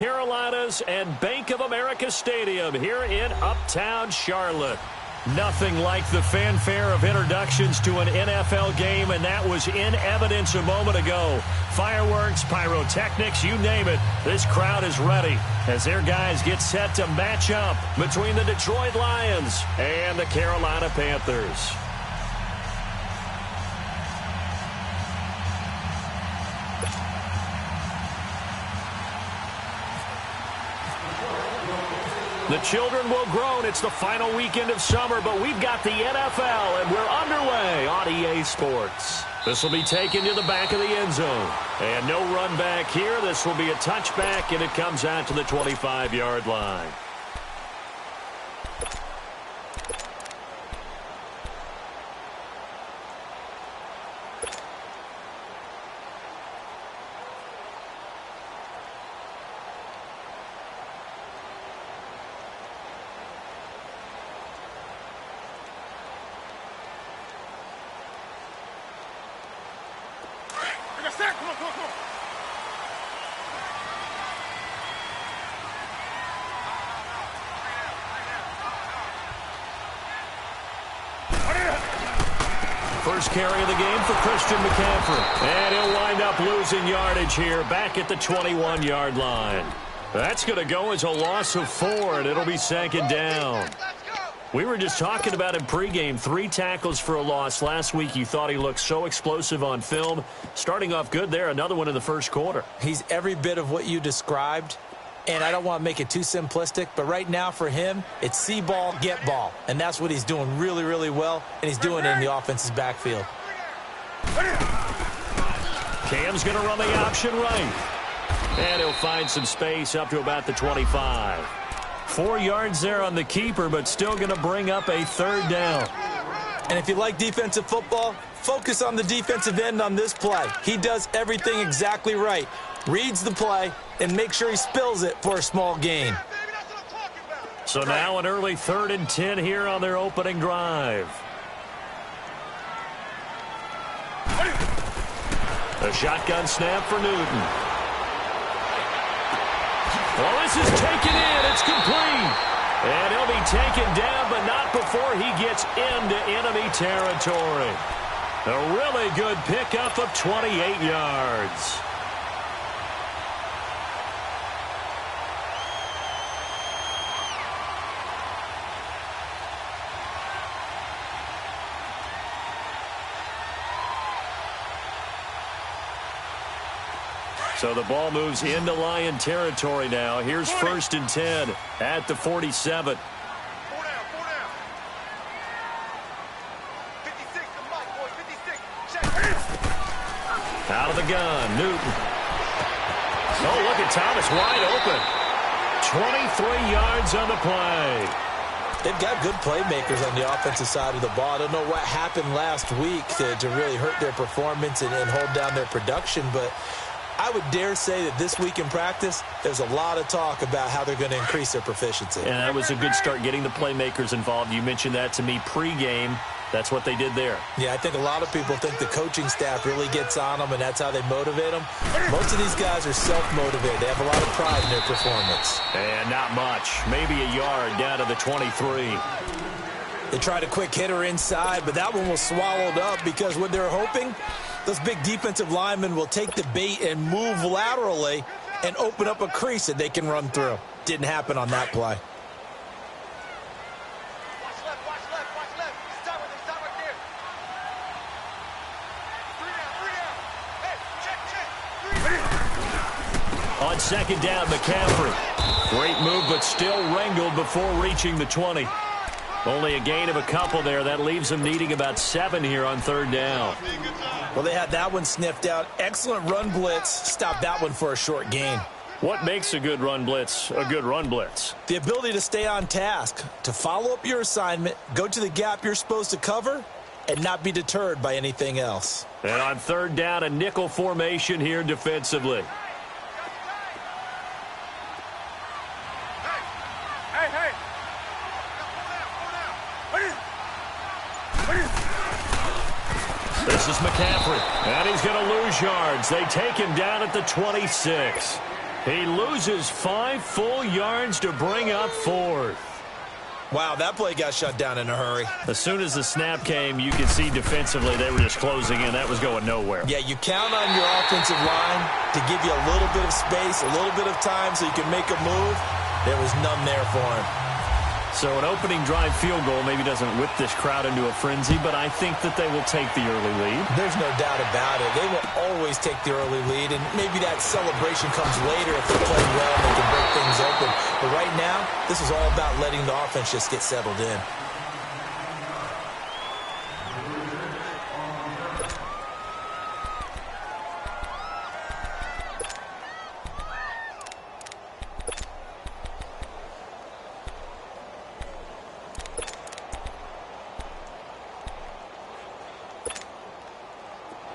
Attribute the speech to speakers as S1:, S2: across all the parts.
S1: Carolinas and Bank of America Stadium here in Uptown Charlotte. Nothing like the fanfare of introductions to an NFL game, and that was in evidence a moment ago. Fireworks, pyrotechnics, you name it. This crowd is ready as their guys get set to match up between the Detroit Lions and the Carolina Panthers. The children will groan. It's the final weekend of summer, but we've got the NFL, and we're underway on EA Sports. This will be taken to the back of the end zone. And no run back here. This will be a touchback, and it comes out to the 25-yard line. First carry of the game for Christian McCaffrey. And he'll wind up losing yardage here back at the 21-yard line. That's going to go as a loss of 4, and it'll be second down. We were just talking about him pregame. 3 tackles for a loss. Last week you thought he looked so explosive on film. Starting off good there. Another one in the first quarter.
S2: He's every bit of what you described. And I don't want to make it too simplistic, but right now for him, it's see ball, get ball. And that's what he's doing really, really well, and he's doing it in the offense's backfield.
S1: Cam's going to run the option right. And he'll find some space up to about the 25. 4 yards there on the keeper, but still going to bring up a third down.
S2: And if you like defensive football, focus on the defensive end on this play. He does everything exactly right. Reads the play and make sure he spills it for a small gain.
S1: So now an early 3rd and 10 here on their opening drive. A shotgun snap for Newton. Well, this is taken in. It's complete. And he'll be taken down, but not before he gets into enemy territory. A really good pickup of 28 yards. So the ball moves into Lion territory now. Here's 1st and 10 at the 47. Out of the gun, Newton. Oh, look at Thomas wide open. 23 yards on the play.
S2: They've got good playmakers on the offensive side of the ball. I don't know what happened last week to really hurt their performance and hold down their production, but I would dare say that this week in practice, there's a lot of talk about how they're going to increase their proficiency.
S1: And that was a good start, getting the playmakers involved. You mentioned that to me pregame. That's what they did there.
S2: Yeah, I think a lot of people think the coaching staff really gets on them, and that's how they motivate them. Most of these guys are self-motivated. They have a lot of pride in their performance.
S1: And not much. Maybe a yard down to the 23.
S2: They tried a quick hitter inside, but that one was swallowed up because what they're hoping, those big defensive linemen will take the bait and move laterally and open up a crease that they can run through. Didn't happen on that play. On 2nd down, McCaffrey. Great move, but still wrangled before reaching the 20. Only a gain of a couple there. That leaves them needing about 7 here on 3rd down. Well, they had that one sniffed out. Excellent run blitz. Stopped that one for a short gain.
S1: What makes a good run blitz a good run blitz?
S2: The ability to stay on task, to follow up your assignment, go to the gap you're supposed to cover, and not be deterred by anything else.
S1: And on 3rd down, a nickel formation here defensively. This is McCaffrey, and he's going to lose yards. They take him down at the 26. He loses 5 full yards to bring up 4th.
S3: Wow, that play got shut down in a hurry.
S1: As soon as the snap came, you could see defensively they were just closing in. That was going nowhere.
S3: Yeah, you count on your offensive line to give you a little bit of space, a little bit of time so you can make a move. There was none there for him.
S1: So an opening drive field goal maybe doesn't whip this crowd into a frenzy, but I think that they will take the early lead.
S3: There's no doubt about it. They will always take the early lead, and maybe that celebration comes later if they're playing well and they can break things open. But right now, this is all about letting the offense just get settled in.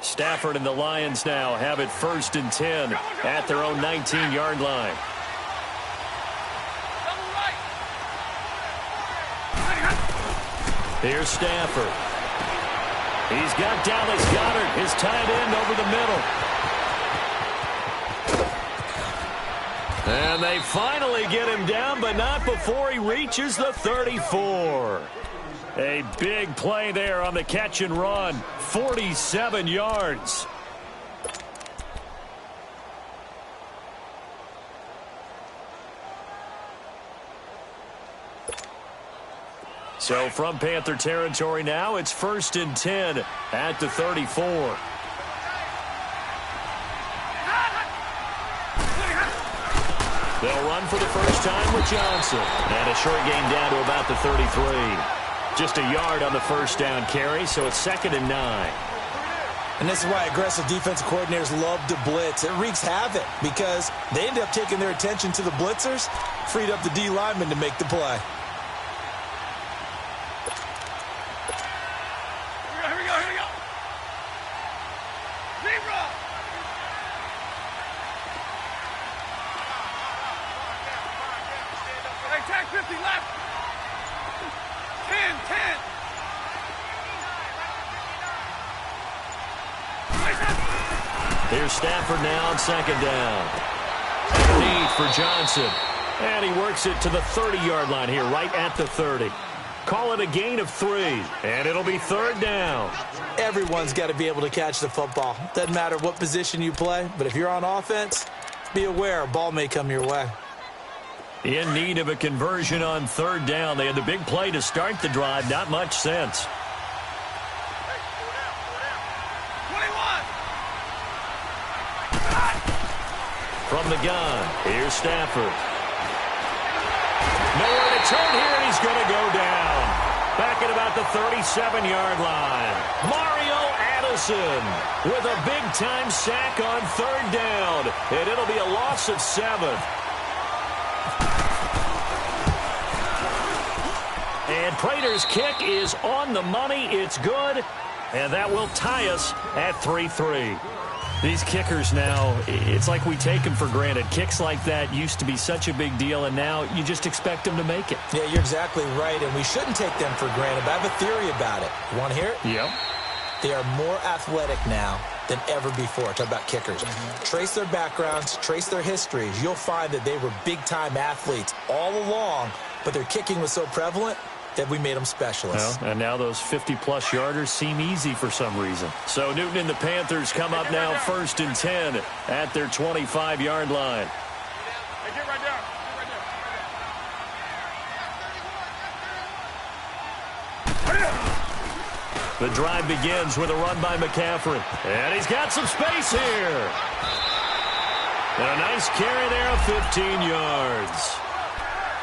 S1: Stafford and the Lions now have it 1st and 10 at their own 19-yard line. Here's Stafford. He's got Dallas Goedert, his tight end, over the middle. And they finally get him down, but not before he reaches the 34. A big play there on the catch and run. 47 yards. So from Panther territory now, it's 1st and 10 at the 34. They'll run for the first time with Johnson. And a short gain down to about the 33. Just a yard on the first down carry, so it's 2nd and 9.
S3: And this is why aggressive defensive coordinators love to blitz. It wreaks havoc because they end up taking their attention to the blitzers, freed up the D lineman to make the play.
S4: Here we go. Zebra! Hey, tag 50 left. 10.
S1: Here's Stafford now on 2nd down. Need for Johnson. And he works it to the 30-yard line here, right at the 30. Call it a gain of 3, and it'll be 3rd down.
S3: Everyone's got to be able to catch the football. Doesn't matter what position you play, but if you're on offense, be aware a ball may come your way.
S1: In need of a conversion on 3rd down. They had the big play to start the drive. Not much sense.
S4: 21.
S1: From the gun, here's Stafford. Nowhere to turn here, and he's going to go down. Back at about the 37-yard line. Mario Addison with a big-time sack on 3rd down. And it'll be a loss of 7. And Prater's kick is on the money. It's good. And that will tie us at 3-3. These kickers now, it's like we take them for granted. Kicks like that used to be such a big deal, and now you just expect them to make it.
S3: Yeah, you're exactly right, and we shouldn't take them for granted. But I have a theory about it. You want to hear it?
S1: Yep.
S3: They are more athletic now than ever before. Talk about kickers. Trace their backgrounds, trace their histories. You'll find that they were big-time athletes all along, but their kicking was so prevalent that we made them specialists.
S1: Well, and now those 50-plus yarders seem easy for some reason. So Newton and the Panthers come up now 1st and 10 at their 25-yard line.
S4: Hey, get right there.
S1: The drive begins with a run by McCaffrey. And he's got some space here. And a nice carry there of 15 yards.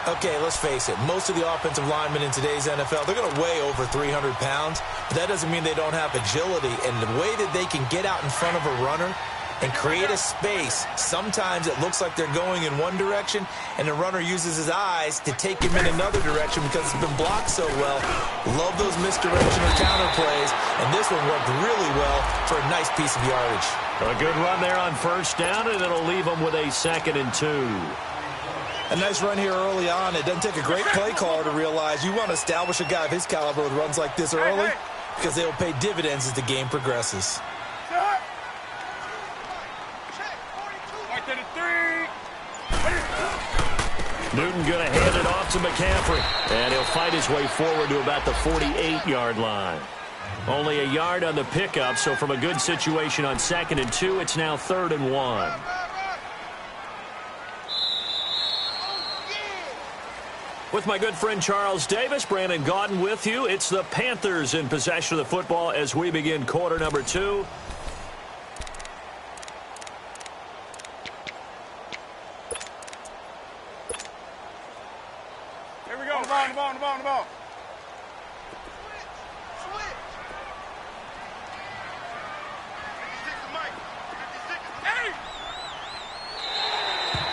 S3: Okay, let's face it. Most of the offensive linemen in today's NFL, they're going to weigh over 300 pounds. But that doesn't mean they don't have agility. And the way that they can get out in front of a runner and create a space, sometimes it looks like they're going in one direction, and the runner uses his eyes to take him in another direction because it's been blocked so well. Love those misdirection or counter plays, and this one worked really well for a nice piece of yardage.
S1: A good run there on first down, and it'll leave them with a 2nd and 2.
S3: A nice run here early on. It doesn't take a great play caller to realize you want to establish a guy of his caliber with runs like this early because they will pay dividends as the game progresses.
S4: Right to the 3.
S1: Newton going to hand it off to McCaffrey. And he'll fight his way forward to about the 48-yard line. Only a yard on the pickup, so from a good situation on 2nd and 2, it's now 3rd and 1. With my good friend Charles Davis, Brandon Gaudin with you. It's the Panthers in possession of the football as we begin quarter number 2.
S4: Here we go. The ball.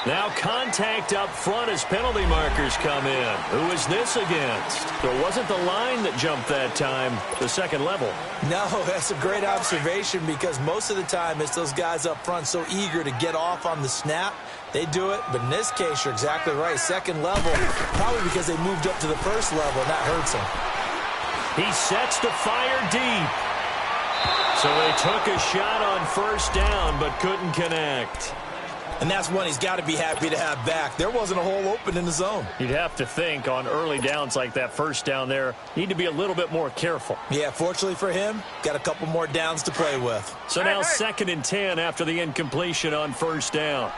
S1: Now contact up front as penalty markers come in. Who is this against? So it wasn't the line that jumped that time, the second level.
S3: No, that's a great observation because most of the time it's those guys up front so eager to get off on the snap. They do it, but in this case, you're exactly right. Second level, probably because they moved up to the first level, and that hurts them.
S1: He sets to fire deep. So they took a shot on first down, but couldn't connect.
S3: And that's one he's got to be happy to have back. There wasn't a hole open in the zone.
S1: You'd have to think on early downs like that first down there, need to be a little bit more careful.
S3: Yeah, fortunately for him, got a couple more downs to play with.
S1: So now 2nd and 10 after the incompletion on first down.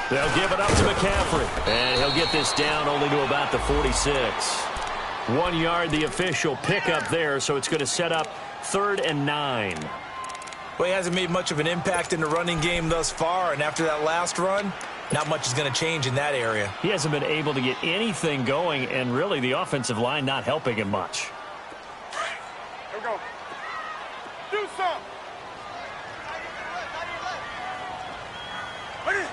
S1: They'll give it up to McCaffrey. And he'll get this down only to about the 46. 1 yard, the official pickup there, so it's going to set up 3rd and 9.
S3: Well, he hasn't made much of an impact in the running game thus far, and after that last run, not much is going to change in that area.
S1: He hasn't been able to get anything going, and really the offensive line not helping him much.
S4: Here we go. Do something. Hey.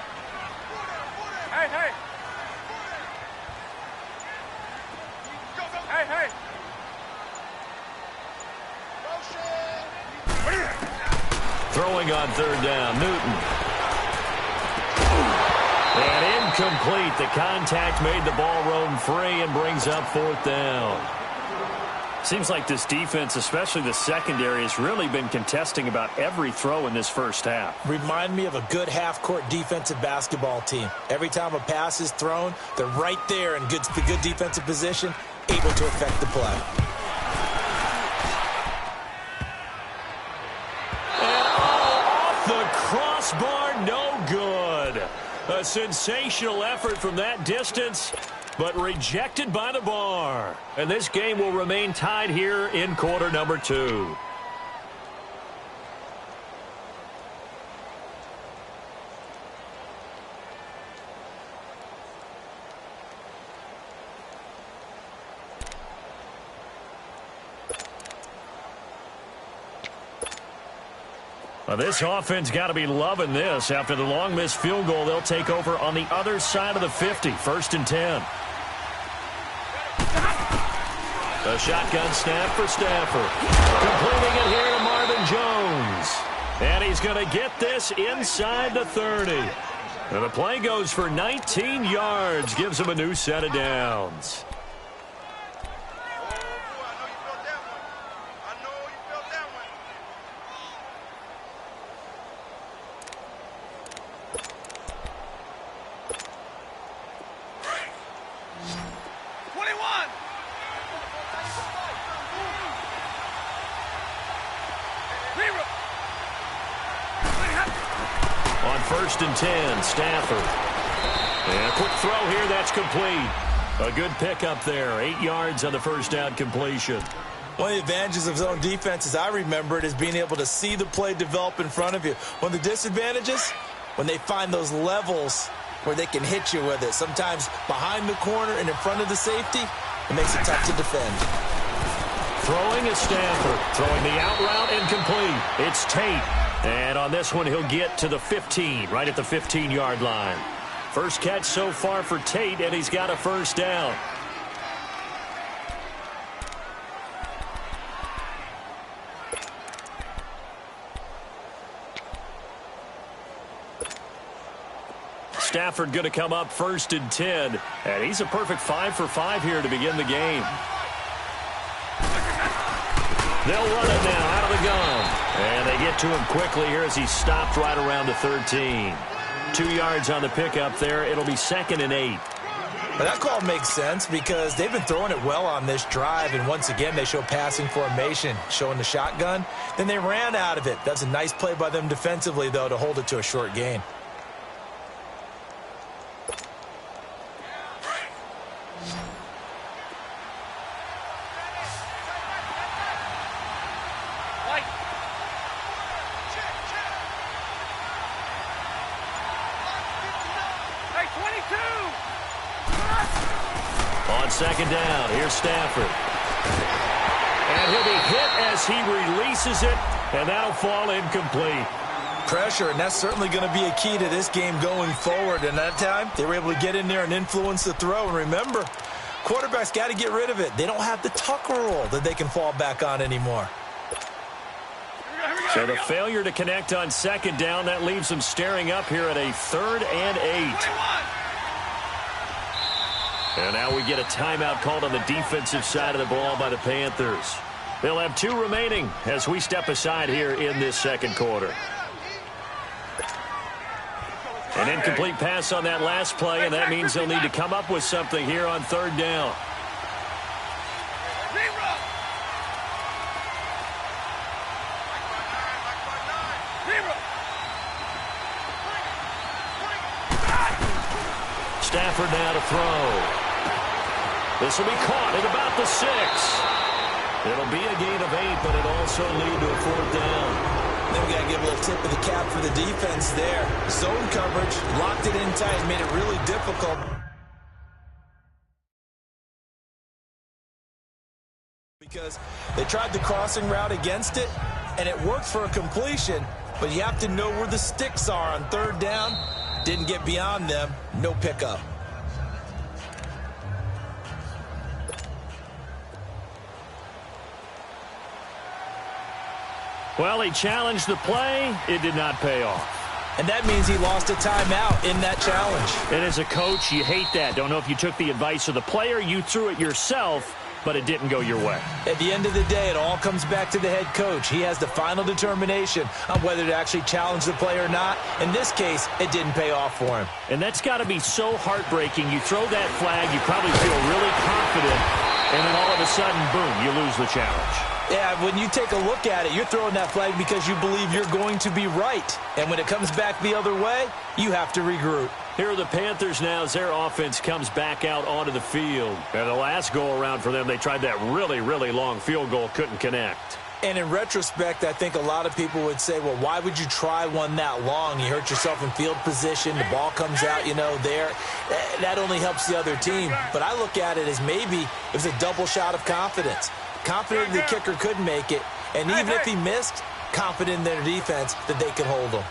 S1: Throwing on 3rd down, Newton. And incomplete. The contact made the ball roam free and brings up 4th down. Seems like this defense, especially the secondary, has really been contesting about every throw in this first half.
S3: Remind me of a good half-court defensive basketball team. Every time a pass is thrown, they're right there in good defensive position, able to affect the play.
S1: Crossbar, no good. A sensational effort from that distance, but rejected by the bar. And this game will remain tied here in quarter number 2. Well, this offense got to be loving this. After the long missed field goal, they'll take over on the other side of the 50, 1st and 10. A shotgun snap for Stafford. Completing it here to Marvin Jones. And he's going to get this inside the 30. And the play goes for 19 yards, gives him a new set of downs. On 1st and 10, Stafford. And a quick throw here, that's complete. A good pickup there, 8 yards on the first down completion.
S3: One of the advantages of zone defense, as I remember it, is being able to see the play develop in front of you. One of the disadvantages, when they find those levels where they can hit you with it. Sometimes behind the corner and in front of the safety, it makes it tough to defend.
S1: Throwing is Stafford. Throwing the out route incomplete. It's Tate. And on this one, he'll get to the 15, right at the 15-yard line. First catch so far for Tate, and he's got a first down. Stafford going to come up 1st and 10, and he's a perfect 5 for 5 here to begin the game. They'll run it now out of the gun. And they get to him quickly here as he stopped right around the 13. 2 yards on the pickup there. It'll be 2nd and 8.
S3: But that call makes sense because they've been throwing it well on this drive, and once again they show passing formation, showing the shotgun. Then they ran out of it. That's a nice play by them defensively, though, to hold it to a short gain.
S1: On 2nd down, here's Stafford. And he'll be hit as he releases it, and that'll fall incomplete.
S3: Pressure, and that's certainly going to be a key to this game going forward. And that time, they were able to get in there and influence the throw. And remember, quarterbacks got to get rid of it. They don't have the tucker roll that they can fall back on anymore.
S1: So the failure to connect on 2nd down, that leaves them staring up here at a 3rd and 8. And now we get a timeout called on the defensive side of the ball by the Panthers. They'll have 2 remaining as we step aside here in this 2nd quarter. An incomplete pass on that last play, and that means they'll need to come up with something here on 3rd down. Stafford now to throw. This will be caught at about the 6. It'll be a gain of 8, but it'll also lead to a 4th down.
S3: Then we got to give a little tip of the cap for the defense there. Zone coverage, locked it in tight, made it really difficult. Because they tried the crossing route against it, and it worked for a completion, but you have to know where the sticks are on 3rd down. Didn't get beyond them, no pickup.
S1: Well, he challenged the play. It did not pay off.
S3: And that means he lost a timeout in that challenge.
S1: And as a coach, you hate that. Don't know if you took the advice of the player. You threw it yourself, but it didn't go your way.
S3: At the end of the day, it all comes back to the head coach. He has the final determination on whether to actually challenge the play or not. In this case, it didn't pay off for him.
S1: And that's got to be so heartbreaking. You throw that flag, you probably feel really confident, and then all of a sudden, boom, you lose the challenge.
S3: Yeah, when you take a look at it, you're throwing that flag because you believe you're going to be right. And when it comes back the other way, you have to regroup.
S1: Here are the Panthers now as their offense comes back out onto the field. And the last go-around for them, they tried that really, really long field goal, couldn't connect.
S3: And in retrospect, I think a lot of people would say, well, why would you try one that long? You hurt yourself in field position. The ball comes out, there. That only helps the other team. But I look at it as maybe it was a double shot of confidence. Confident the kicker could make it. And even if he missed, confident in their defense that they could hold him.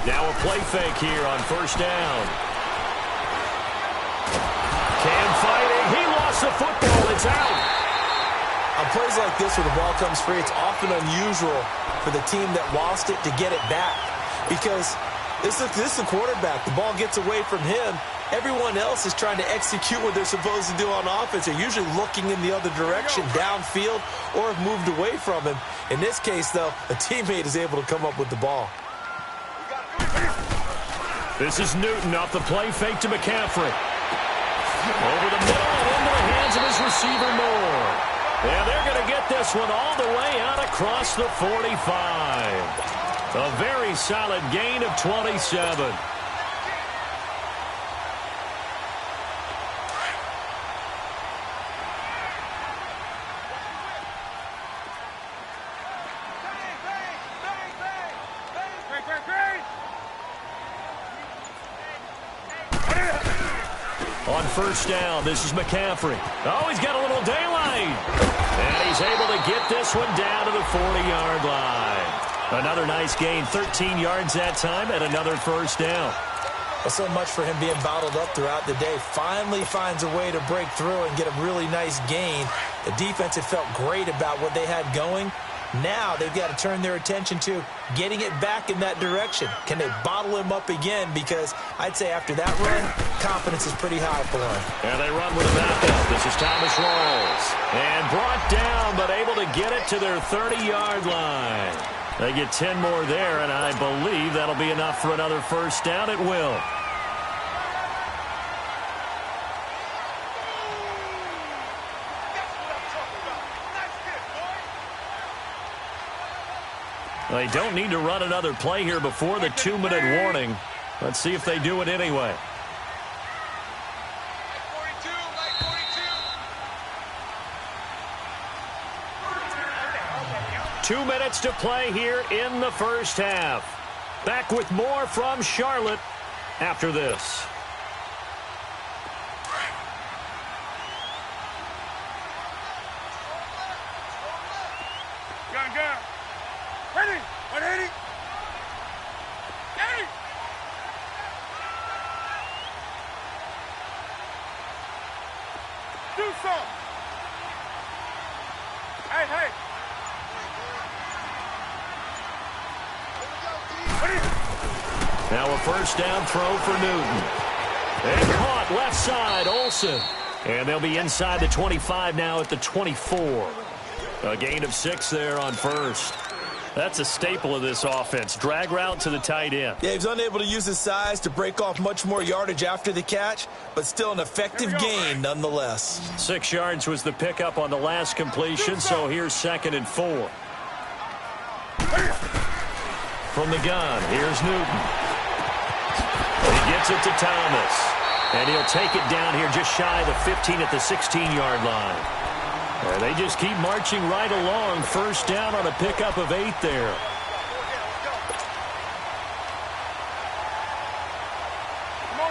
S1: Now a play fake here on 1st down. Cam fighting. He lost the football. It's out.
S3: On plays like this where the ball comes free, it's often unusual for the team that lost it to get it back. Because this is the quarterback. The ball gets away from him. Everyone else is trying to execute what they're supposed to do on offense. They're usually looking in the other direction, downfield, or have moved away from him. In this case, though, a teammate is able to come up with the ball.
S1: This is Newton off the play fake to McCaffrey. Over the middle and into the hands of his receiver, Moore. And they're going to get this one all the way out across the 45. A very solid gain of 27. On 1st down, this is McCaffrey. Oh, he's got a little daylight. And he's able to get this one down to the 40-yard line. Another nice gain, 13 yards that time, and another 1st down.
S3: Well, so much for him being bottled up throughout the day. Finally finds a way to break through and get a really nice gain. The defense had felt great about what they had going. Now they've got to turn their attention to getting it back in that direction. Can they bottle him up again? Because I'd say after that run, confidence is pretty high for him.
S1: And they run with a backup. This is Thomas Rawls. And brought down, but able to get it to their 30-yard line. They get 10 more there, and I believe that'll be enough for another first down. It will. They don't need to run another play here before the 2-minute warning. Let's see if they do it anyway. 2 minutes to play here in the first half. Back with more from Charlotte after this.
S4: Gun. Ready. 180. 80. Do something. Hey.
S1: Now a first down throw for Newton. And caught left side, Olsen. And they'll be inside the 25 now at the 24. A gain of 6 there on first. That's a staple of this offense. Drag route to the tight end.
S3: Yeah, he was unable to use his size to break off much more yardage after the catch, but still an effective gain nonetheless.
S1: 6 yards was the pickup on the last completion, so here's 2nd and 4. From the gun, here's Newton. He gets it to Thomas. And he'll take it down here just shy of the 15 at the 16-yard line. And they just keep marching right along. First down on a pickup of 8 there.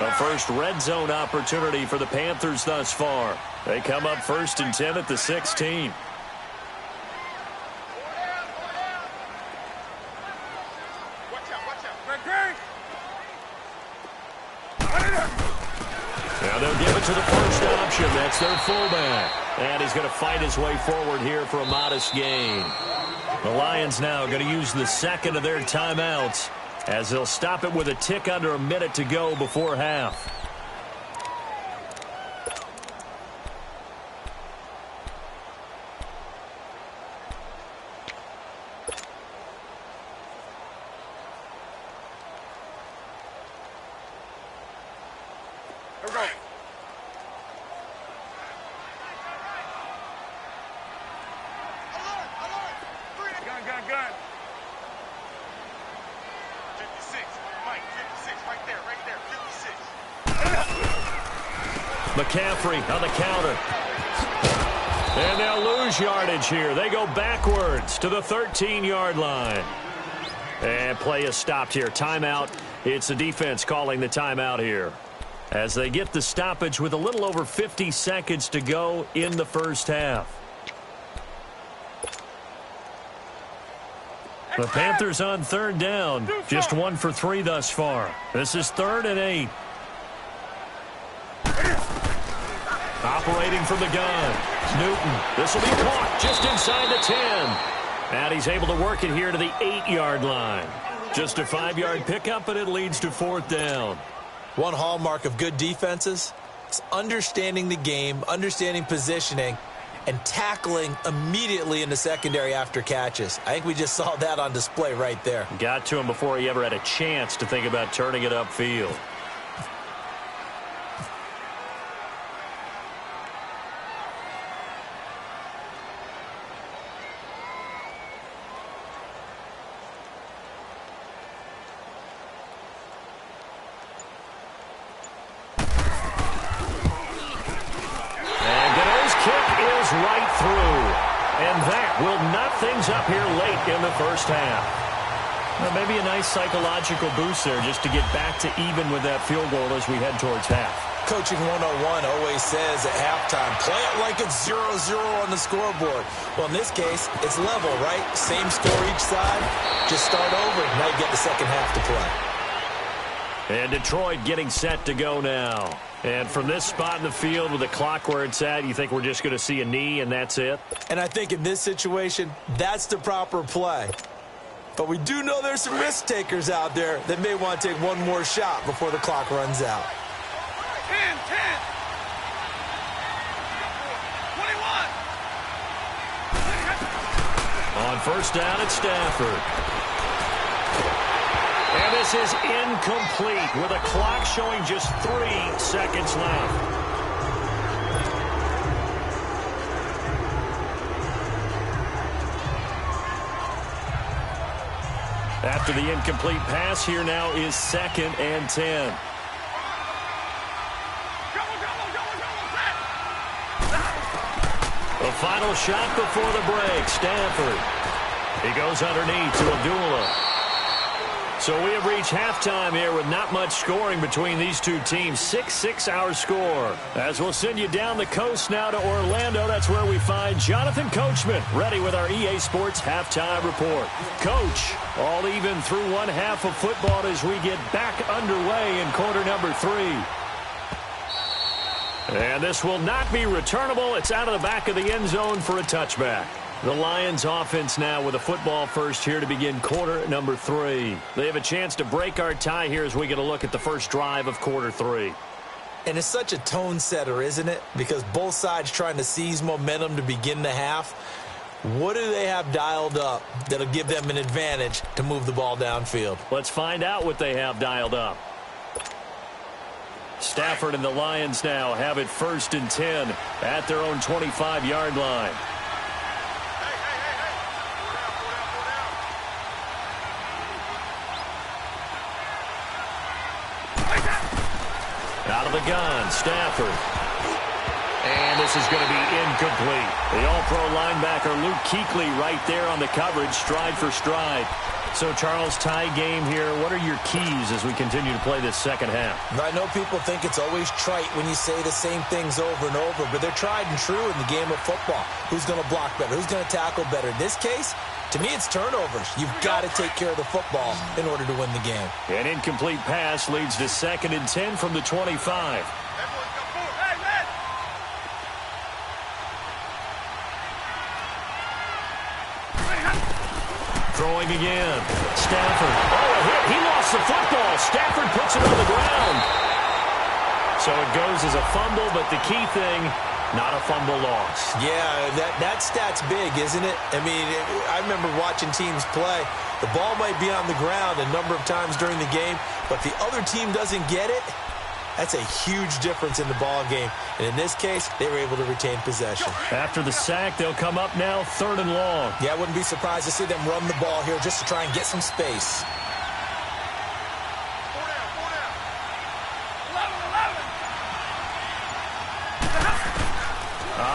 S1: A first red zone opportunity for the Panthers thus far. They come up 1st and 10 at the 16. Now they'll give it to the first option. That's their fullback. And he's going to fight his way forward here for a modest gain. The Lions now going to use the 2nd of their timeouts as they'll stop it with a tick under a minute to go before half.
S4: Gun. 56. Mike, 56. Right there. 56.
S1: McCaffrey on the counter. And they'll lose yardage here. They go backwards to the 13-yard line. And play is stopped here. Timeout. It's the defense calling the timeout here, as they get the stoppage with a little over 50 seconds to go in the first half. The Panthers on 3rd down. Just 1 for 3 thus far. This is 3rd and 8. Operating from the gun. Newton. This will be caught just inside the 10. And he's able to work it here to the 8-yard line. Just a 5-yard pickup, and it leads to 4th down.
S3: One hallmark of good defenses is understanding the game, understanding positioning, and tackling immediately in the secondary after catches. I think we just saw that on display right there.
S1: Got to him before he ever had a chance to think about turning it upfield. Right through. And that will knock things up here late in the first half. Well, maybe a nice psychological boost there just to get back to even with that field goal as we head towards half.
S3: Coaching 101 always says at halftime, play it like it's 0-0 on the scoreboard. Well, in this case, it's level, right? Same score each side. Just start over. Now you get the second half to play.
S1: And Detroit getting set to go now. And from this spot in the field with the clock where it's at, you think we're just going to see a knee and that's it?
S3: And I think in this situation, that's the proper play. But we do know there's some risk takers out there that may want to take one more shot before the clock runs out.
S4: 10. 21.
S1: On first down, it's Stafford. This is incomplete with a clock showing just 3 seconds left. After the incomplete pass, here now is 2nd and 10. The final shot before the break, Stafford. He goes underneath to Abdullah. So we have reached halftime here with not much scoring between these two teams. 6-6 our score. As we'll send you down the coast now to Orlando, that's where we find Jonathan Coachman, ready with our EA Sports halftime report. Coach, all even through one half of football as we get back underway in quarter number 3. And this will not be returnable. It's out of the back of the end zone for a touchback. The Lions offense now with a football first here to begin quarter number 3. They have a chance to break our tie here as we get a look at the first drive of quarter 3.
S3: And it's such a tone setter, isn't it? Because both sides trying to seize momentum to begin the half. What do they have dialed up that'll give them an advantage to move the ball downfield?
S1: Let's find out what they have dialed up. Stafford and the Lions now have it 1st and 10 at their own 25-yard line. Out of the gun, Stafford. And this is going to be incomplete. The all-pro linebacker Luke Kuechly right there on the coverage, stride for stride. So, Charles, tie game here. What are your keys as we continue to play this second half?
S3: I know people think it's always trite when you say the same things over and over, but they're tried and true in the game of football. Who's going to block better? Who's going to tackle better? In this case, to me, it's turnovers. You've got to take care of the football in order to win the game.
S1: An incomplete pass leads to 2nd and 10 from the 25. Throwing again. Stafford. Oh, a hit. He lost the football. Stafford puts it on the ground. So it goes as a fumble, but the key thing, not a fumble loss.
S3: Yeah, that stat's big, isn't it? I mean, I remember watching teams play. The ball might be on the ground a number of times during the game, but the other team doesn't get it. That's a huge difference in the ball game. And in this case, they were able to retain possession.
S1: After the sack, they'll come up now 3rd and long.
S3: Yeah, I wouldn't be surprised to see them run the ball here just to try and get some space.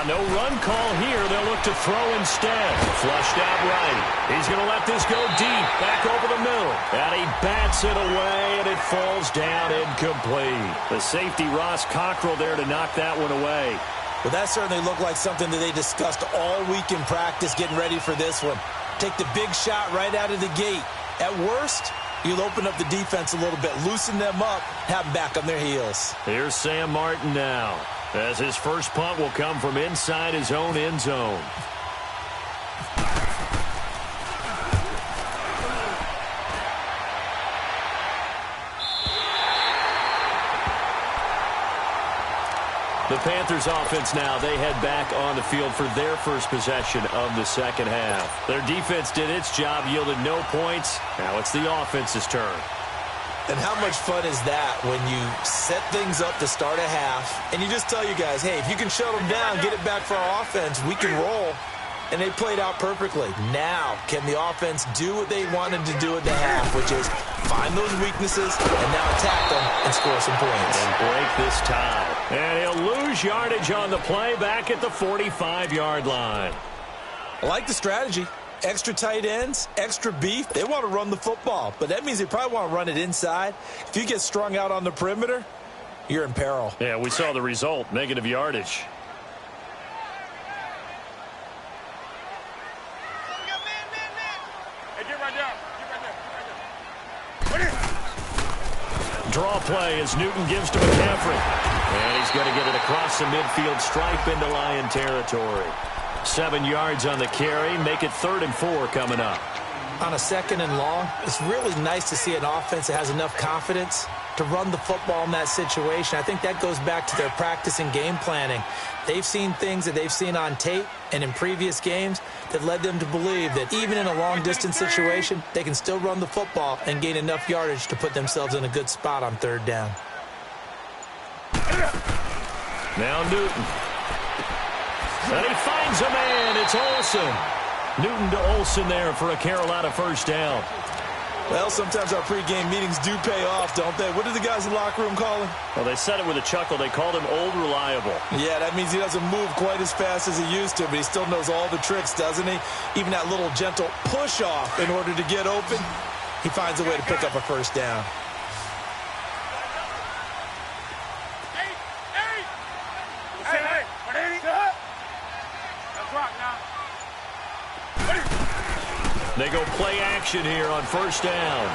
S1: No run call here. They'll look to throw instead. Flushed out right. He's going to let this go deep. Back over the middle. And he bats it away, and it falls down incomplete. The safety, Ross Cockrell, there to knock that one away.
S3: Well, that certainly looked like something that they discussed all week in practice getting ready for this one. Take the big shot right out of the gate. At worst, you'll open up the defense a little bit, loosen them up, have them back on their heels.
S1: Here's Sam Martin now, as his first punt will come from inside his own end zone. The Panthers offense now, they head back on the field for their first possession of the second half. Their defense did its job, yielded no points. Now it's the offense's turn.
S3: And how much fun is that when you set things up to start a half and you just tell you guys, hey, if you can shut them down, get it back for our offense, we can roll. And they played out perfectly. Now, can the offense do what they wanted to do at the half, which is find those weaknesses and now attack them and score some points.
S1: And break this tie. And he'll lose yardage on the play back at the 45-yard line.
S3: I like the strategy. Extra tight ends, extra beef. They want to run the football, but that means they probably want to run it inside. If you get strung out on the perimeter, you're in peril.
S1: Yeah, we saw the result, negative yardage. Draw play as Newton gives to McCaffrey. And he's going to get it across the midfield stripe into Lion territory. 7 yards on the carry. Make it 3rd and 4 coming up.
S3: On a 2nd and long, it's really nice to see an offense that has enough confidence to run the football in that situation. I think that goes back to their practice and game planning. They've seen things that they've seen on tape and in previous games that led them to believe that even in a long-distance situation, they can still run the football and gain enough yardage to put themselves in a good spot on third down.
S1: Now Newton. And he finds a man. It's Olsen. Newton to Olsen there for a Carolina first down.
S3: Well, sometimes our pregame meetings do pay off, don't they? What did the guys in the locker room call him?
S1: Well, they said it with a chuckle. They called him Old Reliable.
S3: Yeah, that means he doesn't move quite as fast as he used to, but he still knows all the tricks, doesn't he? Even that little gentle push-off in order to get open, he finds a way to pick up a first down.
S1: They go play action here on first down.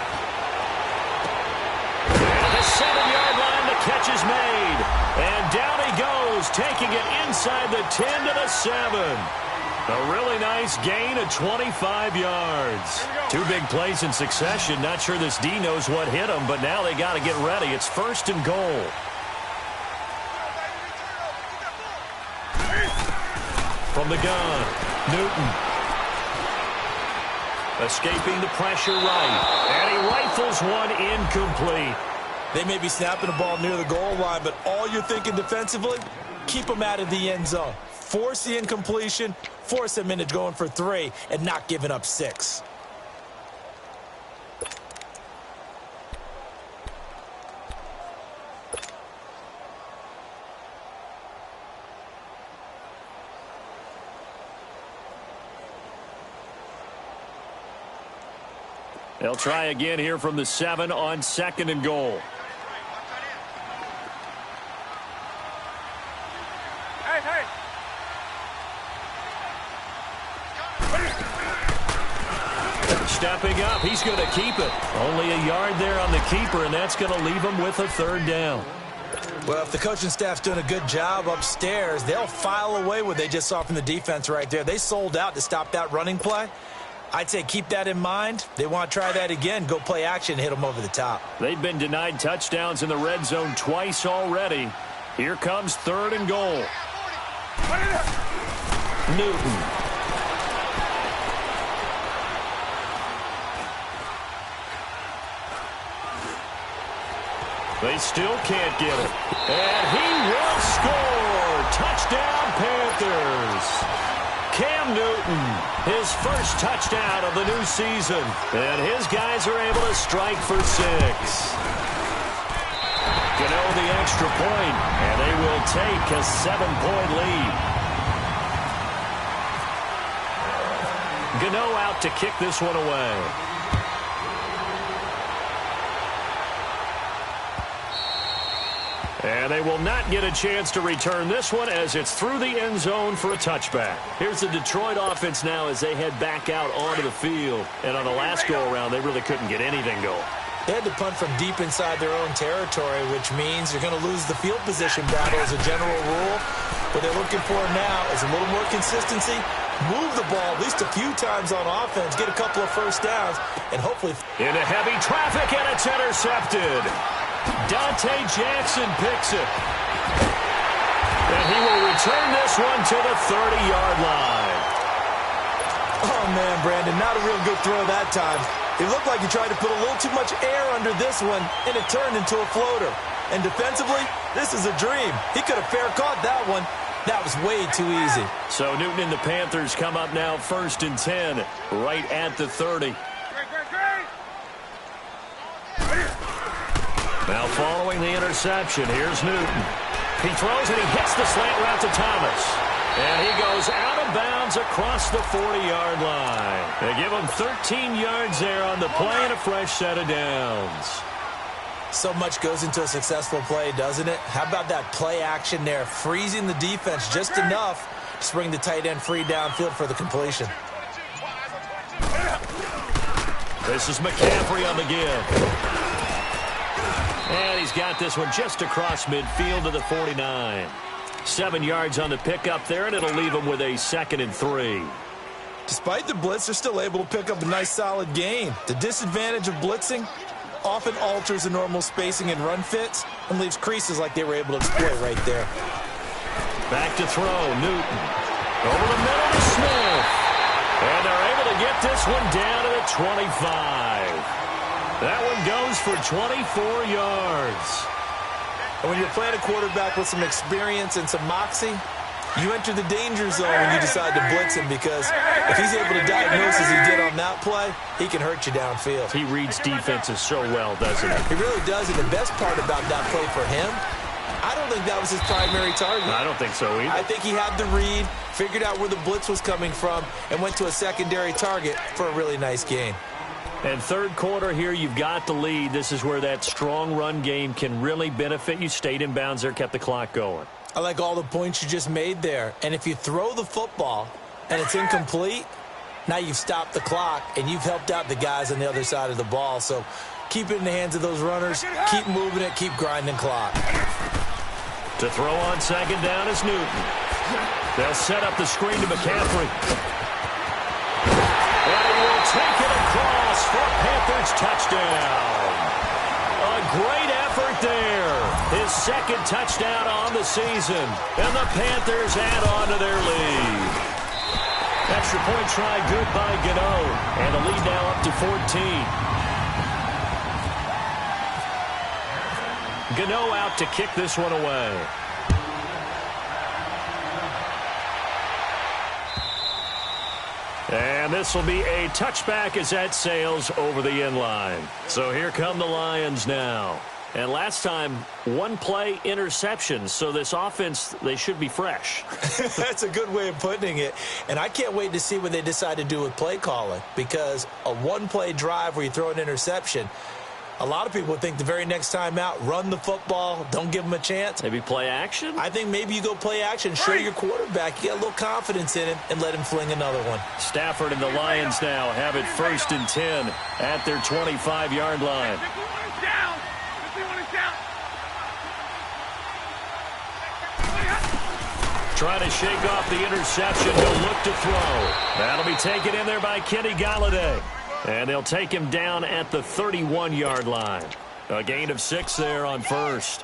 S1: And the 7-yard line, the catch is made. And down he goes, taking it inside the 10 to the 7. A really nice gain of 25 yards. Two big plays in succession. Not sure this D knows what hit him, but now they got to get ready. It's first and goal. From the gun, Newton. Escaping the pressure right. And he rifles one incomplete.
S3: They may be snapping the ball near the goal line, but all you're thinking defensively, keep them out of the end zone. Force the incompletion, force them into going for 3, and not giving up 6.
S1: They'll try again here from the 7 on second and goal.
S4: Hey.
S1: Stepping up, he's going to keep it. Only a yard there on the keeper, and that's going to leave him with a third down.
S3: Well, if the coaching staff's doing a good job upstairs, they'll file away what they just saw from the defense right there. They sold out to stop that running play. I'd say keep that in mind. They want to try that again. Go play action, hit them over the top.
S1: They've been denied touchdowns in the red zone twice already. Here comes third and goal. Newton. They still can't get it. And he will score. Touchdown, Panthers. Cam Newton, his first touchdown of the new season. And his guys are able to strike for 6. Gano the extra point, and they will take a 7-point lead. Gano out to kick this one away. And they will not get a chance to return this one as it's through the end zone for a touchback. Here's the Detroit offense now as they head back out onto the field. And on the last go-around, they really couldn't get anything going.
S3: They had to punt from deep inside their own territory, which means you're going to lose the field position battle as a general rule. What they're looking for now is a little more consistency, move the ball at least a few times on offense, get a couple of first downs, and hopefully...
S1: Into heavy traffic, and it's intercepted. Dante Jackson picks it. And he will return this one to the 30-yard line.
S3: Oh, man, Brandon, not a real good throw that time. It looked like he tried to put a little too much air under this one, and it turned into a floater. And defensively, this is a dream. He could have fair caught that one. That was way too easy.
S1: So Newton and the Panthers come up now first and 10, right at the 30. Now following the interception, here's Newton. He throws and he hits the slant route to Thomas. And he goes out of bounds across the 40-yard line. They give him 13 yards there on the play and a fresh set of downs.
S3: So much goes into a successful play, doesn't it? How about that play action there, freezing the defense just enough to bring the tight end free downfield for the completion.
S1: This is McCaffrey on the give. And he's got this one just across midfield to the 49. 7 yards on the pickup there, and it'll leave him with a 2nd and 3.
S3: Despite the blitz, they're still able to pick up a nice solid gain. The disadvantage of blitzing often alters the normal spacing and run fits and leaves creases like they were able to exploit right there.
S1: Back to throw, Newton. Over the middle to Smith. And they're able to get this one down to the 25. That one goes for 24 yards.
S3: And when you're playing a quarterback with some experience and some moxie, you enter the danger zone when you decide to blitz him, because if he's able to diagnose as he did on that play, he can hurt you downfield.
S1: He reads defenses so well, doesn't he?
S3: He really does, and the best part about that play for him, I don't think that was his primary target.
S1: I don't think so either.
S3: I think he had the read, figured out where the blitz was coming from, and went to a secondary target for a really nice gain.
S1: And third quarter here, you've got the lead. This is where that strong run game can really benefit you. Stayed in bounds there, kept the clock going.
S3: I like all the points you just made there. And if you throw the football and it's incomplete, now you've stopped the clock and you've helped out the guys on the other side of the ball. So keep it in the hands of those runners. Keep moving it. Keep grinding clock.
S1: To throw on second down is Newton. They'll set up the screen to McCaffrey. And he will take it across for Panthers touchdown. A great effort there. His second touchdown on the season. And the Panthers add on to their lead. Extra point try good by Gano. And the lead now up to 14. Gano out to kick this one away. And this will be a touchback as that sails over the end line. So here come the Lions now. And last time, one play interception. So this offense, they should be fresh.
S3: That's a good way of putting it. And I can't wait to see what they decide to do with play calling, because a one-play drive where you throw an interception, a lot of people think the very next time out, run the football, don't give them a chance.
S1: Maybe play action?
S3: I think maybe you go play action, show your quarterback, you get a little confidence in him, and let him fling another one.
S1: Stafford and the Lions now have it 1st and 10 at their 25-yard line. Trying to shake off the interception. He'll look to throw. That'll be taken in there by Kenny Golladay. And they'll take him down at the 31-yard line. A gain of 6 there on first.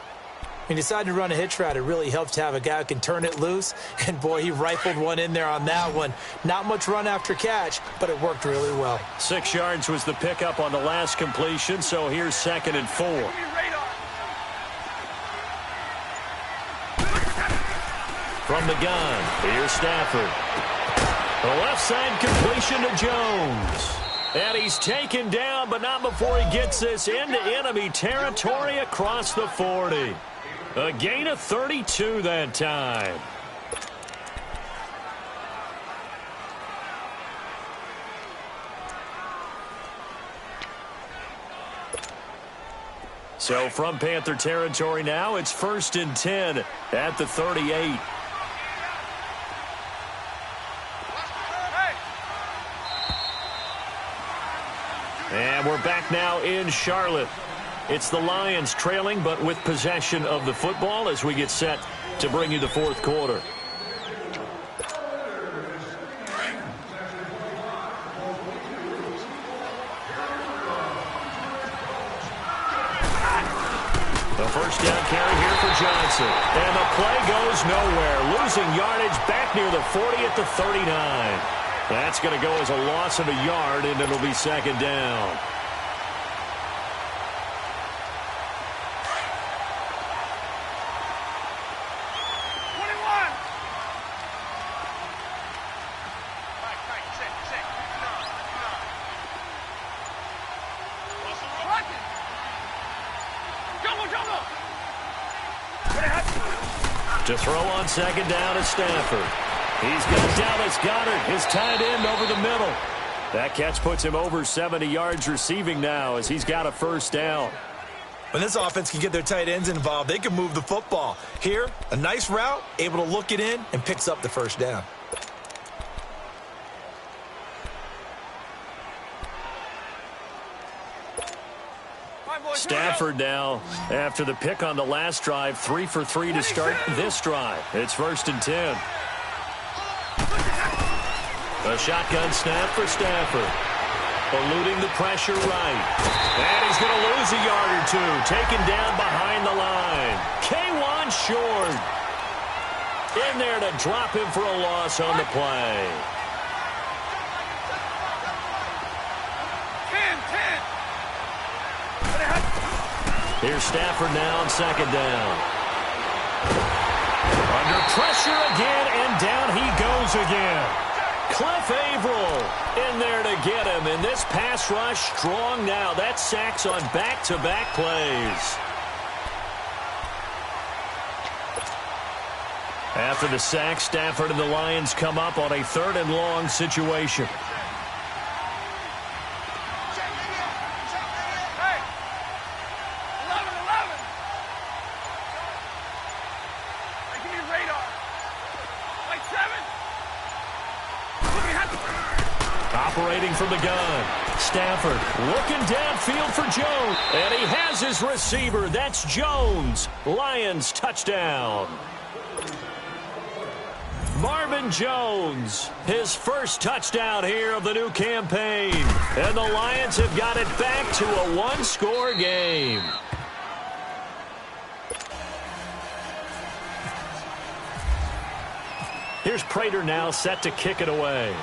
S3: When you decide to run a hitch route, it really helps to have a guy who can turn it loose. And, boy, he rifled one in there on that one. Not much run after catch, but it worked really well.
S1: 6 yards was the pickup on the last completion, so here's 2nd and 4. From the gun, here's Stafford. The left side completion to Jones. And he's taken down, but not before he gets this into enemy territory across the 40. A gain of 32 that time. So from Panther territory now, it's 1st and 10 at the 38. And we're back now in Charlotte. It's the Lions trailing, but with possession of the football as we get set to bring you the 4th quarter. The first down carry here for Johnson. And the play goes nowhere. Losing yardage back near the 40 at the 39. That's going to go as a loss of a yard, and it'll be 2nd down. To throw on 2nd down is Stafford. He's got Dallas Goedert, his tight end, over the middle. That catch puts him over 70 yards receiving now as he's got a 1st down.
S3: When this offense can get their tight ends involved, they can move the football. Here, a nice route, able to look it in, and picks up the 1st down.
S1: Stafford now, after the pick on the last drive, 3 for 3 to start this drive. It's 1st and 10. A shotgun snap for Stafford. Eluding the pressure right. And he's going to lose a yard or 2. Taken down behind the line. K1 short. In there to drop him for a loss on the play. Here's Stafford now on second down. Under pressure again, and down he goes again. Cliff Averill in there to get him, and this pass rush strong now. That's sacks on back-to-back plays. After the sack, Stafford and the Lions come up on a 3rd and long situation. Operating from the gun. Stafford looking downfield for Jones. And he has his receiver. That's Jones. Lions touchdown. Marvin Jones, his first touchdown here of the new campaign. And the Lions have got it back to a one-score game. Here's Prater now set to kick it away.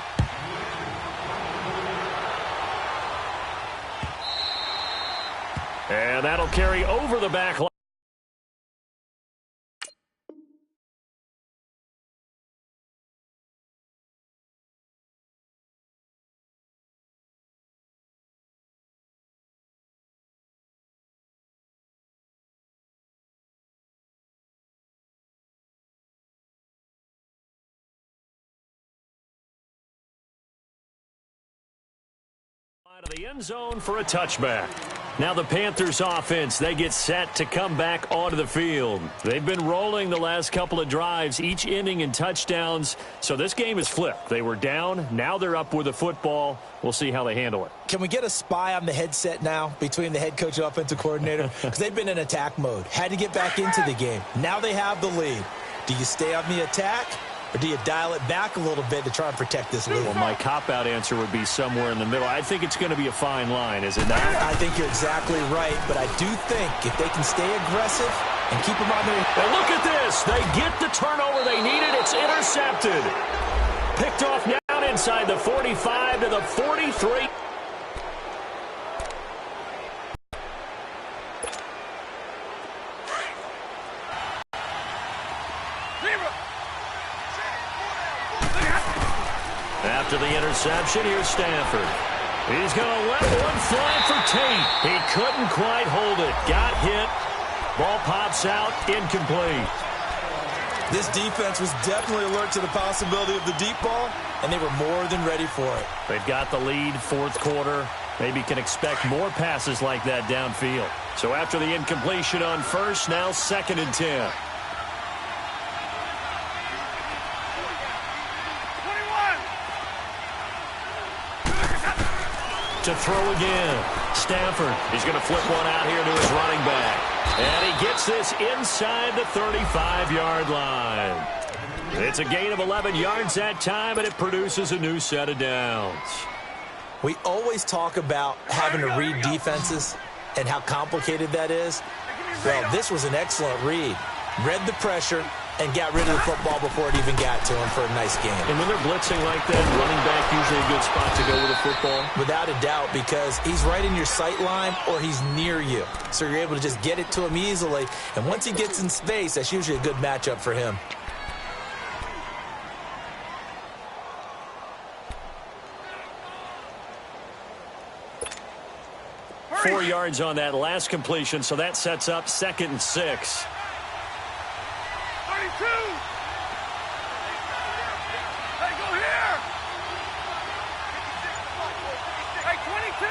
S1: And that'll carry over the back line. Out of the end zone for a touchback. Now the Panthers offense, they get set to come back onto the field. They've been rolling the last couple of drives, each ending in touchdowns. So this game is flipped. They were down. Now they're up with the football. We'll see how they handle it.
S3: Can we get a spy on the headset now between the head coach and offensive coordinator? Because they've been in attack mode. Had to get back into the game. Now they have the lead. Do you stay on the attack? Or do you dial it back a little bit to try and protect this lead?
S1: Well, my cop-out answer would be somewhere in the middle. I think it's going to be a fine line, is it not?
S3: I think you're exactly right, but I do think if they can stay aggressive and keep them on their...
S1: And look at this. They get the turnover they needed. It's intercepted. Picked off down inside the 45 to the 43. After the interception, here's Stafford. He's going to let one fly for Tate. He couldn't quite hold it. Got hit. Ball pops out. Incomplete.
S3: This defense was definitely alert to the possibility of the deep ball, and they were more than ready for it.
S1: They've got the lead, fourth quarter. Maybe can expect more passes like that downfield. So after the incompletion on first, now 2nd and 10. To throw again. Stafford is going to flip one out here to his running back. And he gets this inside the 35-yard line. It's a gain of 11 yards that time, and it produces a new set of downs.
S3: We always talk about having to read defenses and how complicated that is. Well, this was an excellent read. Read the pressure and got rid of the football before it even got to him for a nice game.
S1: And when they're blitzing like that, running back usually a good spot to go with the football?
S3: Without a doubt, because he's right in your sight line or he's near you. So you're able to just get it to him easily. And once he gets in space, that's usually a good matchup for him.
S1: Hurry. 4 yards on that last completion, so that sets up 2nd and 6.
S4: 32. Hey, go here. Hey, 22.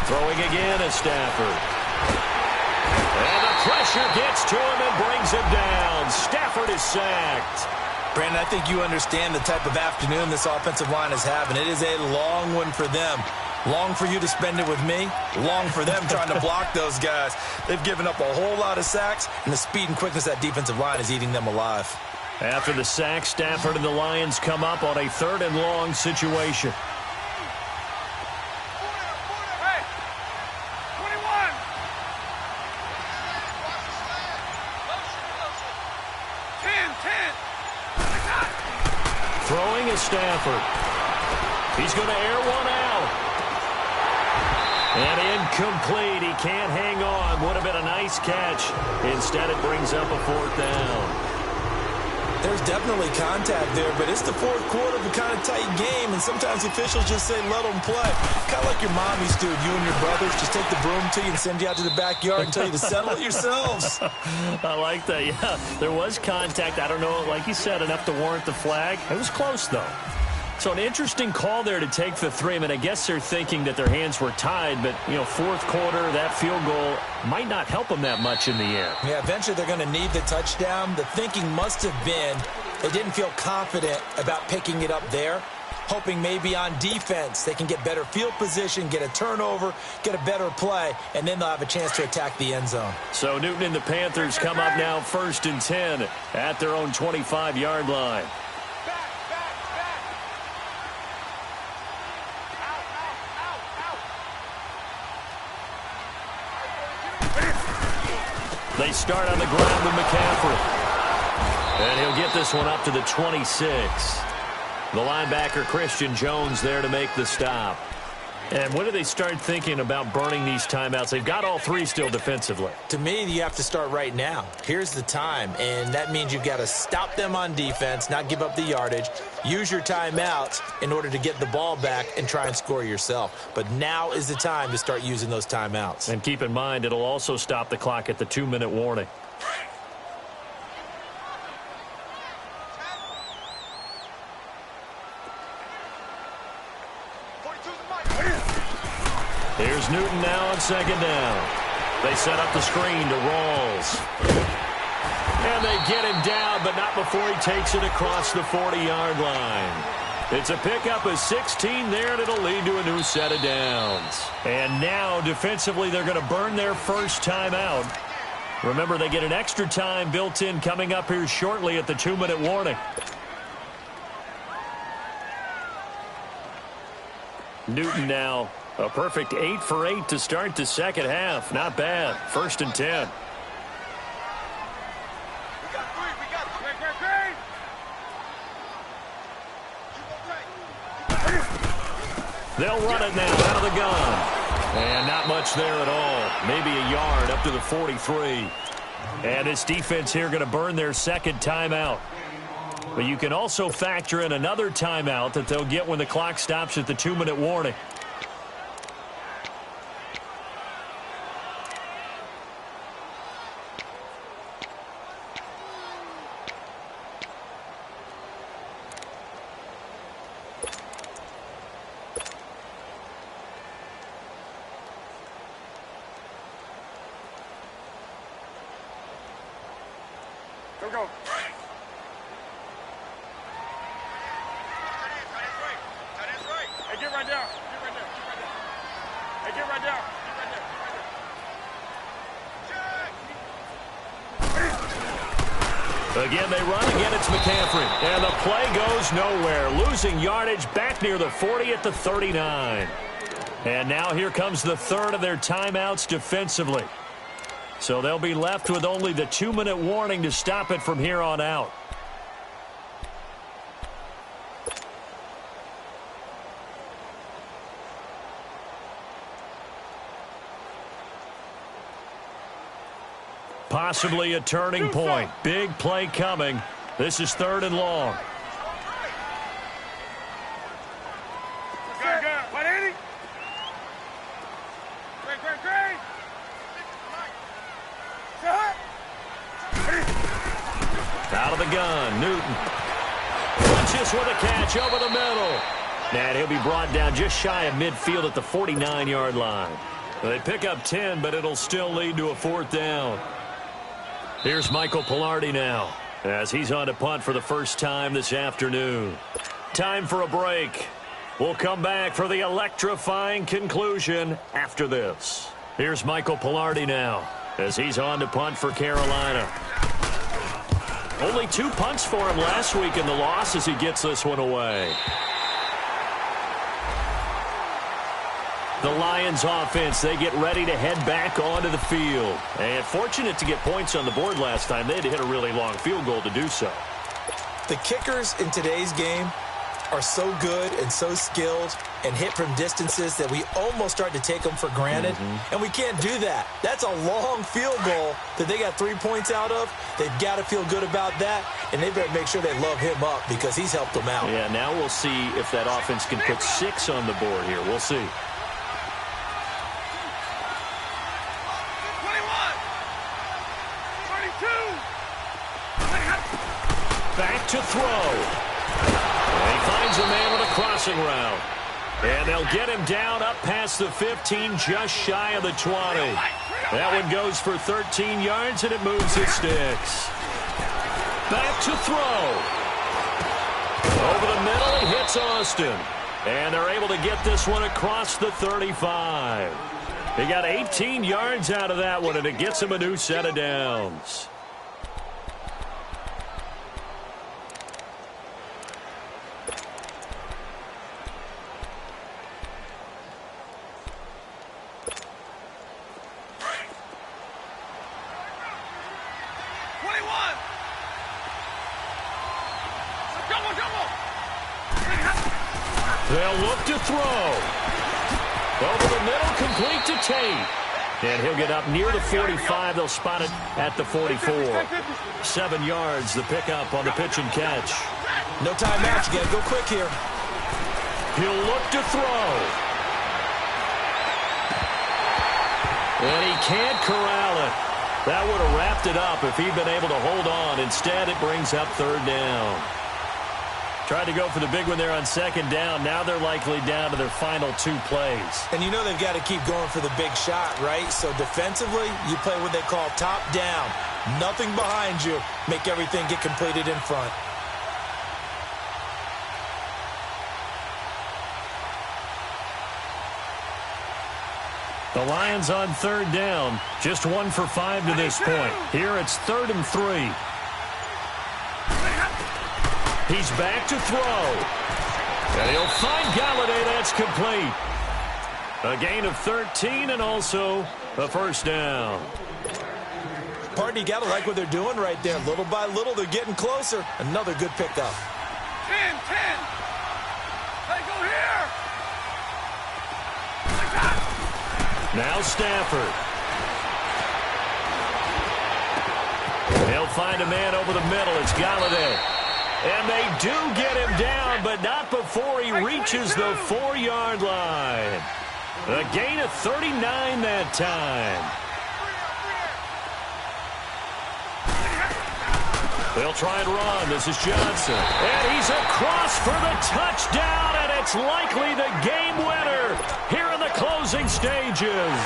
S1: Throwing again is Stafford. And the pressure gets to him and brings him down. Stafford is sacked.
S3: Brandon, I think you understand the type of afternoon this offensive line is having. It is a long one for them. Long for you to spend it with me. Long for them trying to block those guys. They've given up a whole lot of sacks, and the speed and quickness of that defensive line is eating them alive.
S1: After the sack, Stafford and the Lions come up on a 3rd and long situation.
S4: Hey, 21.
S1: Throwing is Stafford. He's going to air one out. And Incomplete. He can't hang on. Would have been a nice catch. Instead, it brings up a 4th down.
S3: There's definitely contact there, but it's the 4th quarter of a kind of tight game, and sometimes officials just say let them play. Kind of like your mom used to, you and your brothers just take the broom to you and send you out to the backyard and tell you to settle it yourselves.
S1: I like that, yeah. There was contact. I don't know, like you said, enough to warrant the flag. It was close, though. So an interesting call there to take the 3. I mean, I guess they're thinking that their hands were tied, but, 4th quarter, that field goal might not help them that much in the air.
S3: Yeah, eventually they're going to need the touchdown. The thinking must have been they didn't feel confident about picking it up there, hoping maybe on defense they can get better field position, get a turnover, get a better play, and then they'll have a chance to attack the end zone.
S1: So Newton and the Panthers come up now 1st and 10 at their own 25-yard line. They start on the ground with McCaffrey. And he'll get this one up to the 26. The linebacker, Christian Jones, there to make the stop. And when do they start thinking about burning these timeouts? They've got all 3 still defensively.
S3: To me, you have to start right now. Here's the time, and that means you've got to stop them on defense, not give up the yardage, use your timeouts in order to get the ball back and try and score yourself. But now is the time to start using those timeouts.
S1: And keep in mind, it'll also stop the clock at the 2-minute warning. Here's Newton now on 2nd down. They set up the screen to Rawls. And they get him down, but not before he takes it across the 40-yard line. It's a pickup of 16 there, and it'll lead to a new set of downs. And now, defensively, they're going to burn their first timeout. Remember, they get an extra time built in coming up here shortly at the 2-minute warning. Newton now. A perfect 8 for 8 to start the second half. Not bad. 1st and 10. They'll run it now out of the gun. And not much there at all. Maybe a yard up to the 43. And this defense here going to burn their second timeout. But you can also factor in another timeout that they'll get when the clock stops at the 2-minute warning.
S4: Go. Hey, get right down. Hey, get right down.
S1: Again, they run. Again, it's McCaffrey. And the play goes nowhere. Losing yardage back near the 40 at the 39. And now here comes the 3rd of their timeouts defensively. So they'll be left with only the 2-minute warning to stop it from here on out. Possibly a turning point. Big play coming. This is 3rd and long. Out of the gun, Newton. Punches with a catch over the middle. And he'll be brought down just shy of midfield at the 49-yard line. They pick up 10, but it'll still lead to a 4th down. Here's Michael Pilardi now, as he's on to punt for the first time this afternoon. Time for a break. We'll come back for the electrifying conclusion after this. Here's Michael Pilardi now, as he's on to punt for Carolina. Only 2 punts for him last week in the loss as he gets this one away. The Lions offense, they get ready to head back onto the field. And fortunate to get points on the board last time. They had to hit a really long field goal to do so.
S3: The kickers in today's game are so good and so skilled, and hit from distances that we almost start to take them for granted. And we can't do that. That's a long field goal that they got 3 points out of. They've got to feel good about that, and they better make sure they love him up because he's helped them out.
S1: Yeah, now we'll see if that offense can put 6 on the board here. We'll see.
S4: 22.
S1: Back to throw. And he finds a man on a crossing route. And they'll get him down up past the 15, just shy of the 20. That one goes for 13 yards, and it moves his sticks. Back to throw. Over the middle, he hits Austin. And they're able to get this one across the 35. He got 18 yards out of that one, and it gets him a new set of downs. They'll look to throw. Over the middle, complete to Tate. And he'll get up near the 45. They'll spot it at the 44. 7 yards, the pickup on the pitch and catch.
S3: No timeouts. You got to go quick here.
S1: He'll look to throw. And he can't corral it. That would have wrapped it up if he'd been able to hold on. Instead, it brings up 3rd down. Tried to go for the big one there on 2nd down. Now they're likely down to their final 2 plays.
S3: And you know they've got to keep going for the big shot, right? So defensively, you play what they call top down. Nothing behind you. Make everything get completed in front.
S1: The Lions on 3rd down. Just 1 for 5 to this point. Here it's 3rd and 3. He's back to throw. And he'll find Galladay. That's complete. A gain of 13 and also a 1st down.
S3: Partner, you got to like what they're doing right there. Little by little, they're getting closer. Another good pickup.
S4: 10. Hey, go here.
S1: Now Stafford. They'll find a man over the middle. It's Galladay. And they do get him down, but not before he reaches the 4-yard line. A gain of 39 that time. They'll try and run. This is Johnson. And he's across for the touchdown, and it's likely the game winner here in the closing stages.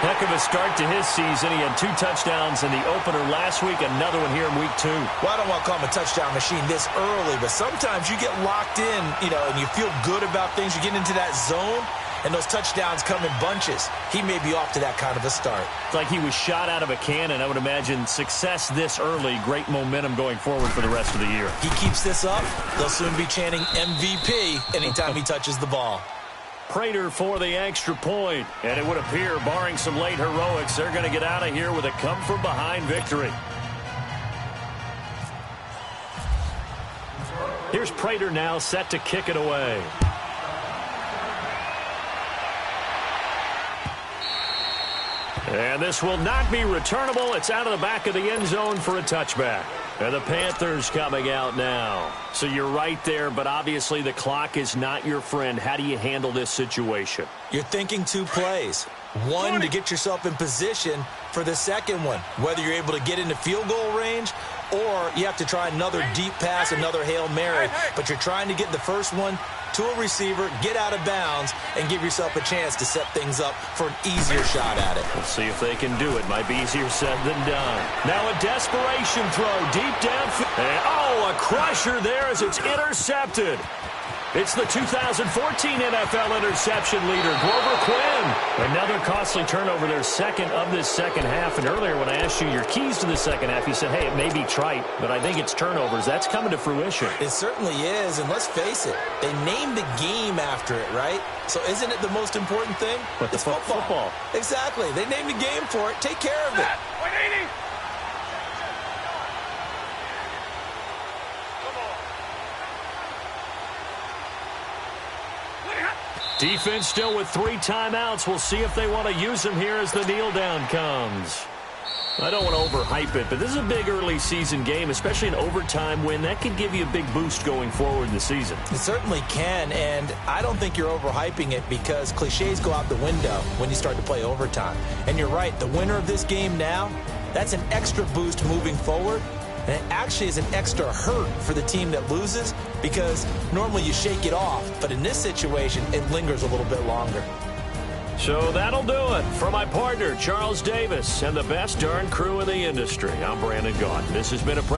S1: Heck of a start to his season. He had 2 touchdowns in the opener last week, another one here in week 2.
S3: Well, I don't want to call him a touchdown machine this early, but sometimes you get locked in, and you feel good about things. You get into that zone, and those touchdowns come in bunches. He may be off to that kind of a start.
S1: It's like he was shot out of a cannon. I would imagine success this early, great momentum going forward for the rest of the year.
S3: He keeps this up, they'll soon be chanting MVP anytime he touches the ball.
S1: Prater for the extra point. And it would appear, barring some late heroics, they're going to get out of here with a come-from-behind victory. Here's Prater now set to kick it away. And this will not be returnable. It's out of the back of the end zone for a touchback. And the Panthers coming out now. So you're right there, but obviously the clock is not your friend. How do you handle this situation?
S3: You're thinking 2 plays. One, to get yourself in position for the second one, whether you're able to get into field goal range or you have to try another deep pass, another Hail Mary. But you're trying to get the first one to a receiver, get out of bounds, and give yourself a chance to set things up for an easier shot at it.
S1: We'll see if they can do it. Might be easier said than done. Now a desperation throw deep downfield. And, a crusher there as it's intercepted. It's the 2014 NFL interception leader, Glover Quinn. Another costly turnover there, second of this second half. And earlier when I asked you your keys to the second half, you said, hey, it may be trite, but I think it's turnovers. That's coming to fruition.
S3: It certainly is, and let's face it, they named the game after it, right? So isn't it the most important thing?
S1: But
S3: it's football. Exactly. They named the game for it. Take care of it.
S4: 180.
S1: Defense still with 3 timeouts. We'll see if they want to use them here as the kneel down comes. I don't want to overhype it, but this is a big early season game, especially an overtime win. That could give you a big boost going forward in the season.
S3: It certainly can, and I don't think you're overhyping it because cliches go out the window when you start to play overtime. And you're right, the winner of this game now, that's an extra boost moving forward. And it actually is an extra hurt for the team that loses because normally you shake it off. But in this situation, it lingers a little bit longer.
S1: So that'll do it. For my partner, Charles Davis, and the best darn crew in the industry, I'm Brandon Gaudin. This has been a